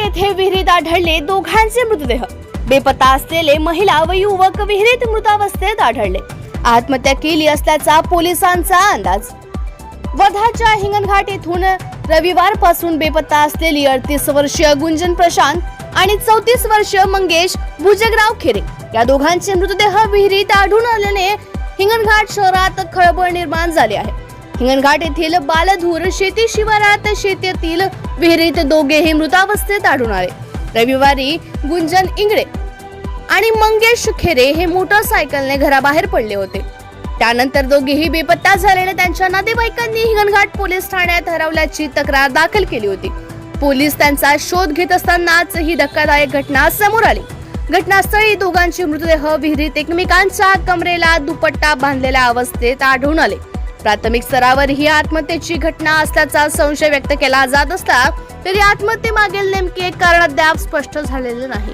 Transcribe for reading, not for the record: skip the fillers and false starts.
येथे विहिरीत आढळले दोघांचे मृतदेह। बेपत्ता असलेले महिला व युवक विहिरीत मृतावस्थेत आढळले। आत्महत्या केली असल्याचा पोलिसांचा अंदाज। वर्धाच्या हिंगणघाट येथून रविवारपासून बेपत्ता असलेली 38 वर्षीय गुंजन प्रशांत आणि 34 वर्षीय मंगेश भुजगराव खेरे या दोघांचे मृतदेह विहिरीत आढळून आल्याने हिंगणघाट शहरात खळबळ निर्माण झाली आहे। हिंगणघाट येथील बालधूर शेती शिवारात शेतीतील विहिरीत दोघेही मृतावस्थेत आढळून आले। रविवारी गुंजन इंगळे आणि मंगेश खेरे हे मोटरसायकलने घराबाहेर पडले होते। त्यानंतर दोघेही बेपत्ता झाल्याने त्यांच्या नातेवाईकांनी हिंगणघाट पोलीस ठाण्यात हरवल्याची तक्रार दाखल केली होती। पोलीस त्यांचा शोध घेत असतानाच ही धक्कादायक घटना समोर आली। घटनास्थळी दोघांचे मृतदेह विहिरीत एकमेकांच्या कमरेला दुपट्टा बांधलेल्या अवस्थेत आढळून आले। प्राथमिक स्तरावर ही आत्महत्येची घटना असल्याचा संशय व्यक्त केला जात असला तरी आत्महत्येमागील नेमके कारण अद्याप स्पष्ट झालेले नाही।